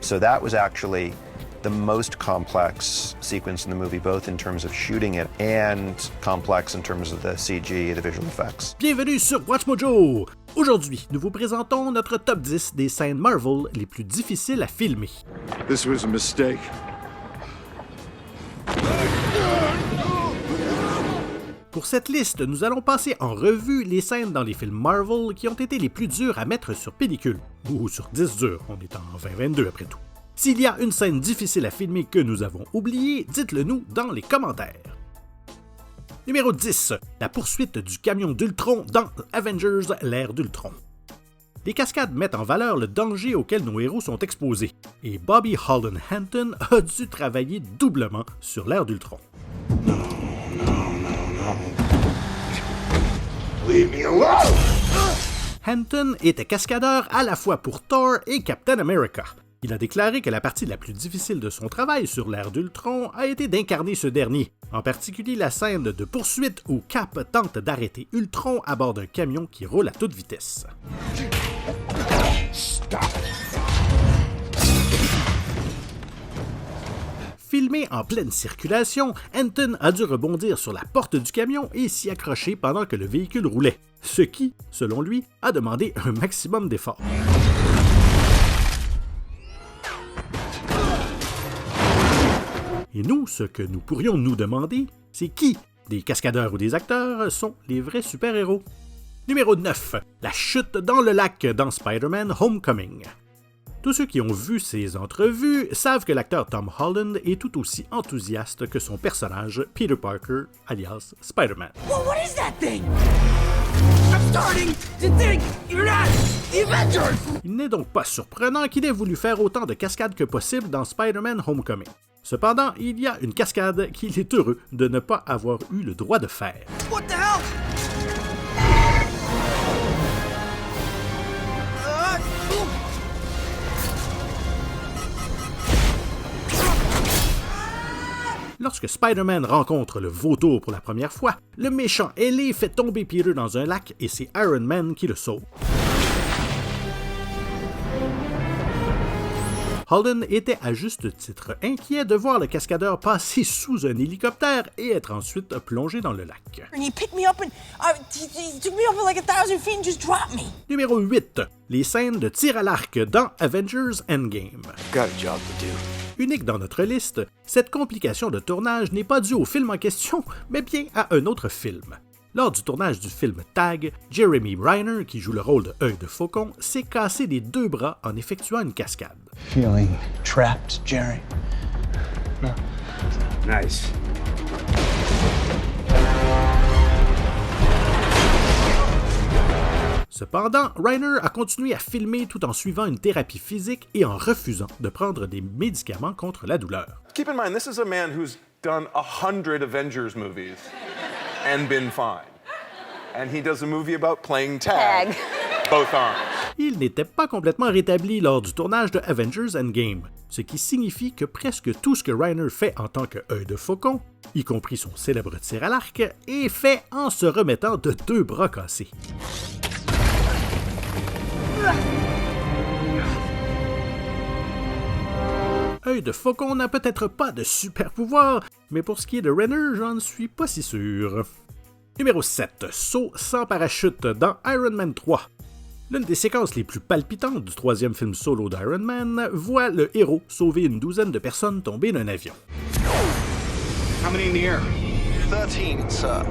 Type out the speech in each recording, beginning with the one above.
So that was actually the most complex sequence in the movie, both in terms of shooting it and complex in terms of the CG, the visual effects. Bienvenue sur WatchMojo! Aujourd'hui, nous vous présentons notre top 10 des scènes Marvel les plus difficiles à filmer. This was a mistake. Pour cette liste, nous allons passer en revue les scènes dans les films Marvel qui ont été les plus dures à mettre sur pellicule, ou sur disque dur, on est en 2022 après tout. S'il y a une scène difficile à filmer que nous avons oubliée, dites-le nous dans les commentaires. Numéro 10. La poursuite du camion d'Ultron dans Avengers l'ère d'Ultron. Les cascades mettent en valeur le danger auquel nos héros sont exposés, et Bobby Holden Hanton a dû travailler doublement sur l'ère d'Ultron. Leave me alone! Hanton était cascadeur à la fois pour Thor et Captain America. Il a déclaré que la partie la plus difficile de son travail sur l'ère d'Ultron a été d'incarner ce dernier, en particulier la scène de poursuite où Cap tente d'arrêter Ultron à bord d'un camion qui roule à toute vitesse. Stop. Filmé en pleine circulation, Hanton a dû rebondir sur la porte du camion et s'y accrocher pendant que le véhicule roulait, ce qui, selon lui, a demandé un maximum d'efforts. Et nous, ce que nous pourrions nous demander, c'est qui, des cascadeurs ou des acteurs, sont les vrais super-héros. Numéro 9. La chute dans le lac dans Spider-Man Homecoming. Tous ceux qui ont vu ces entrevues savent que l'acteur Tom Holland est tout aussi enthousiaste que son personnage Peter Parker, alias Spider-Man. Well, what is that thing? I'm starting to think you're not the Avengers! Il n'est donc pas surprenant qu'il ait voulu faire autant de cascades que possible dans Spider-Man Homecoming. Cependant, il y a une cascade qu'il est heureux de ne pas avoir eu le droit de faire. What the hell? Lorsque Spider-Man rencontre le vautour pour la première fois, le méchant ailé fait tomber Peter dans un lac et c'est Iron Man qui le sauve. Holden était à juste titre inquiet de voir le cascadeur passer sous un hélicoptère et être ensuite plongé dans le lac. He picked me up and he took me over like 1,000 feet and just dropped me. Numéro 8. Les scènes de tir à l'arc dans Avengers Endgame. Got a job to do. Unique dans notre liste, cette complication de tournage n'est pas due au film en question, mais bien à un autre film. Lors du tournage du film Tag, Jeremy Renner, qui joue le rôle de Œil de Faucon, s'est cassé les deux bras en effectuant une cascade. Feeling trapped, Jerry? No. Nice. Cependant, Reiner a continué à filmer tout en suivant une thérapie physique et en refusant de prendre des médicaments contre la douleur. Keep in mind, this is a man who's done 100 Avengers movies and been fine. And he does a movie about playing tag. Both arms. Il n'était pas complètement rétabli lors du tournage de Avengers Endgame, ce qui signifie que presque tout ce que Reiner fait en tant que Œil de Faucon, y compris son célèbre tir à l'arc, est fait en se remettant de deux bras cassés. Œil de Faucon n'a peut-être pas de super pouvoir, mais pour ce qui est de Renner, j'en suis pas si sûr. Numéro 7. Saut sans parachute dans Iron Man 3. L'une des séquences les plus palpitantes du troisième film solo d'Iron Man voit le héros sauver une douzaine de personnes tombées d'un avion. How many in the air? 13, sir.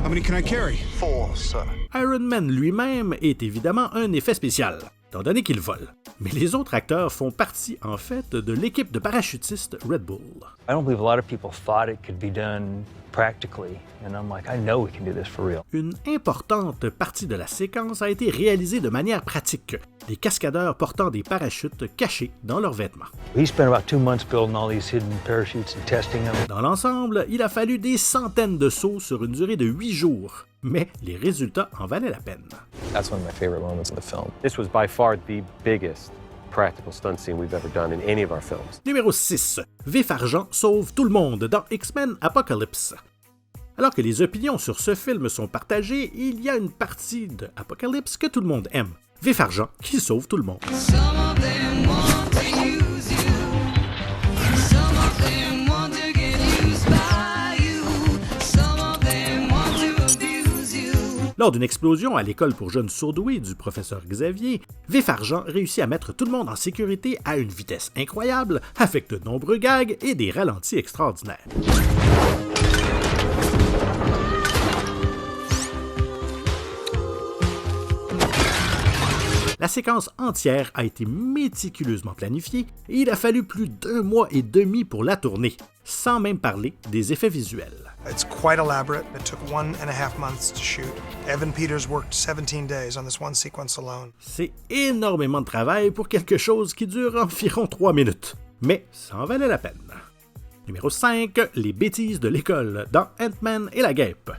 How many can I carry? 4, sir. Iron Man lui-même est évidemment un effet spécial, étant donné qu'il vole. Mais les autres acteurs font partie, en fait, de l'équipe de parachutistes Red Bull. I don't believe a lot of people thought it could be done practically, and I'm like, I know we can do this for real. Une importante partie de la séquence a été réalisée de manière pratique, des cascadeurs portant des parachutes cachés dans leurs vêtements. We spent about 2 months building all these hidden parachutes and testing them. Dans l'ensemble, il a fallu des centaines de sauts sur une durée de 8 jours, mais les résultats en valaient la peine. That's one of my favorite moments in the film. This was by far the biggest practical stunt scene we've ever done in any of our films. Numéro 6. Vif Argent sauve tout le monde dans X-Men Apocalypse. Alors que les opinions sur ce film sont partagées, il y a une partie de Apocalypse que tout le monde aime. Vif Argent qui sauve tout le monde. Lors d'une explosion à l'école pour jeunes surdoués du professeur Xavier, Vif Argent réussit à mettre tout le monde en sécurité à une vitesse incroyable, avec de nombreux gags et des ralentis extraordinaires. La séquence entière a été méticuleusement planifiée et il a fallu plus d'1 mois et demi pour la tourner, sans même parler des effets visuels. It's quite elaborate. It took 1.5 months to shoot. Evan Peters worked 17 days on this one sequence alone. C'est énormément de travail pour quelque chose qui dure environ 3 minutes, mais ça en valait la peine. Numéro 5, les bêtises de l'école dans Ant-Man et la guêpe.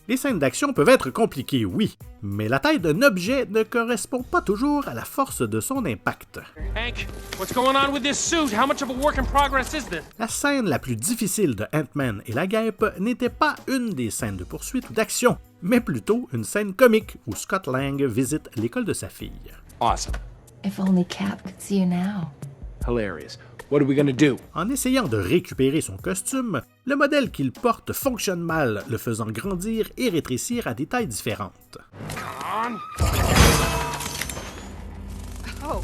Les scènes d'action peuvent être compliquées, oui, mais la taille d'un objet ne correspond pas toujours à la force de son impact. Hank, what's going on with this suit? How much of a work in progress is this? La scène la plus difficile de Ant-Man et la guêpe n'était pas une des scènes de poursuite ou d'action, mais plutôt une scène comique où Scott Lang visite l'école de sa fille. Awesome. If only Cap could see you now. Hilarious. What are we gonna do? En essayant de récupérer son costume, le modèle qu'il porte fonctionne mal, le faisant grandir et rétrécir à des tailles différentes. Oh.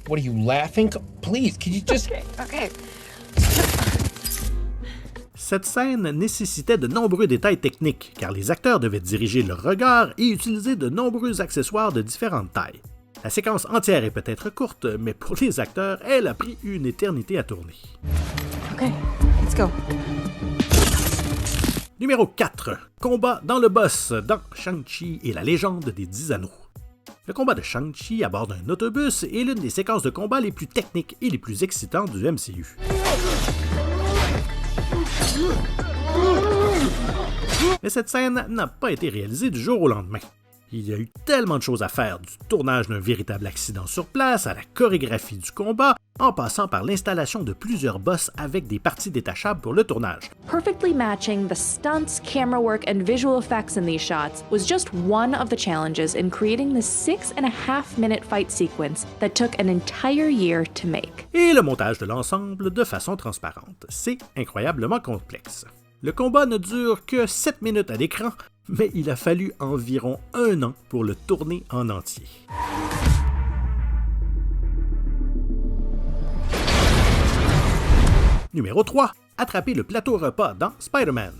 What are you laughing? Please, can you just... Okay. Cette scène nécessitait de nombreux détails techniques, car les acteurs devaient diriger leur regard et utiliser de nombreux accessoires de différentes tailles. La séquence entière est peut-être courte, mais pour les acteurs, elle a pris une éternité à tourner. Okay, let's go. Numéro 4. Combat dans le boss dans Shang-Chi et la légende des 10 anneaux. Le combat de Shang-Chi à bord d'un autobus est l'une des séquences de combat les plus techniques et les plus excitantes du MCU. Mais cette scène n'a pas été réalisée du jour au lendemain. Il y a eu tellement de choses à faire, du tournage d'un véritable accident sur place à la chorégraphie du combat, en passant par l'installation de plusieurs boss avec des parties détachables pour le tournage. Perfectly matching the stunts, camera work, and visual effects in these shots was just one of the challenges in creating this 6.5-minute fight sequence that took an entire year to make. Et le montage de l'ensemble de façon transparente. C'est incroyablement complexe. Le combat ne dure que 7 minutes à l'écran, mais il a fallu environ 1 an pour le tourner en entier. Numéro 3. Attraper le plateau repas dans Spider-Man.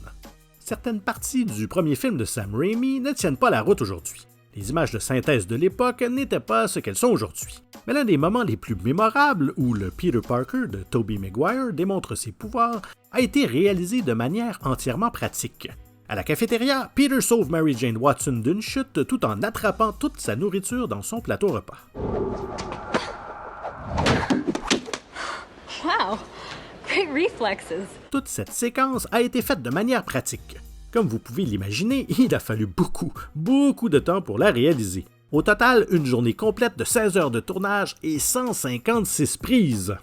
Certaines parties du premier film de Sam Raimi ne tiennent pas la route aujourd'hui. Les images de synthèse de l'époque n'étaient pas ce qu'elles sont aujourd'hui. Mais l'un des moments les plus mémorables où le Peter Parker de Tobey Maguire démontre ses pouvoirs a été réalisé de manière entièrement pratique. À la cafétéria, Peter sauve Mary Jane Watson d'une chute tout en attrapant toute sa nourriture dans son plateau repas. Wow, great reflexes. Toute cette séquence a été faite de manière pratique. Comme vous pouvez l'imaginer, il a fallu beaucoup de temps pour la réaliser. Au total, une journée complète de 16 heures de tournage et 156 prises.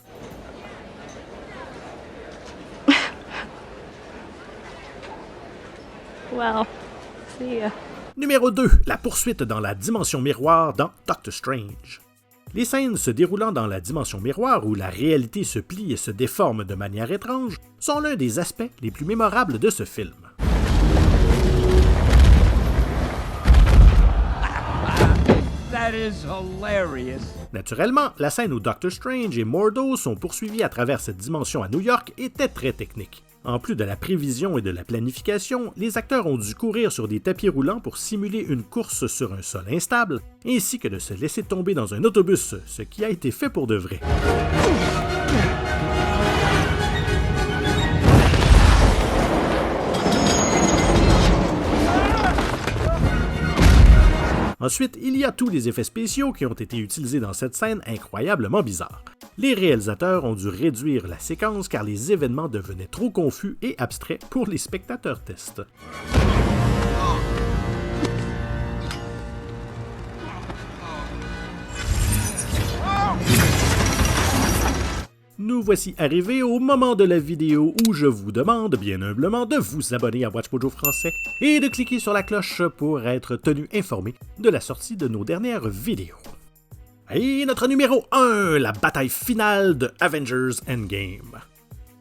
Well, see ya. Numéro 2. La poursuite dans la dimension miroir dans Doctor Strange. Les scènes se déroulant dans la dimension miroir où la réalité se plie et se déforme de manière étrange sont l'un des aspects les plus mémorables de ce film. That is hilarious. Naturellement, la scène où Doctor Strange et Mordo sont poursuivis à travers cette dimension à New York était très technique. En plus de la prévision et de la planification, les acteurs ont dû courir sur des tapis roulants pour simuler une course sur un sol instable, ainsi que de se laisser tomber dans un autobus, ce qui a été fait pour de vrai. Ensuite, il y a tous les effets spéciaux qui ont été utilisés dans cette scène incroyablement bizarre. Les réalisateurs ont dû réduire la séquence car les événements devenaient trop confus et abstraits pour les spectateurs test. Nous voici arrivés au moment de la vidéo où je vous demande bien humblement de vous abonner à WatchMojo Français et de cliquer sur la cloche pour être tenu informé de la sortie de nos dernières vidéos. Et notre numéro 1, la bataille finale de Avengers Endgame.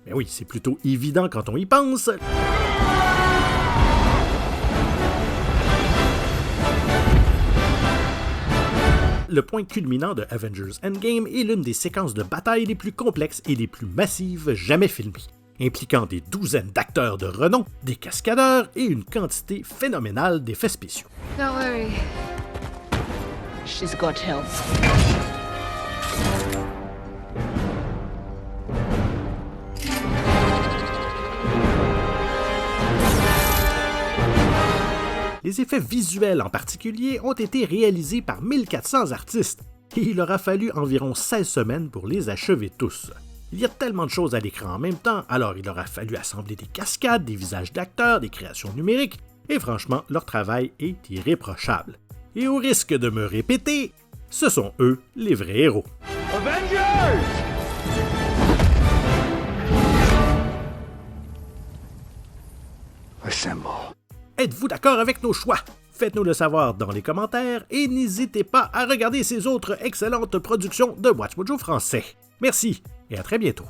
Ben oui, c'est plutôt évident quand on y pense. le point culminant de Avengers Endgame est l'une des séquences de bataille les plus complexes et les plus massives jamais filmées, impliquant des douzaines d'acteurs de renom, des cascadeurs et une quantité phénoménale d'effets spéciaux. Don't worry. She's got help. Les effets visuels en particulier ont été réalisés par 1400 artistes et il aura fallu environ 16 semaines pour les achever tous. Il y a tellement de choses à l'écran en même temps, alors il aura fallu assembler des cascades, des visages d'acteurs, des créations numériques, et franchement, leur travail est irréprochable. Et au risque de me répéter, ce sont eux les vrais héros. Avengers! Assemble. Êtes-vous d'accord avec nos choix? Faites-nous le savoir dans les commentaires et n'hésitez pas à regarder ces autres excellentes productions de WatchMojo français. Merci et à très bientôt.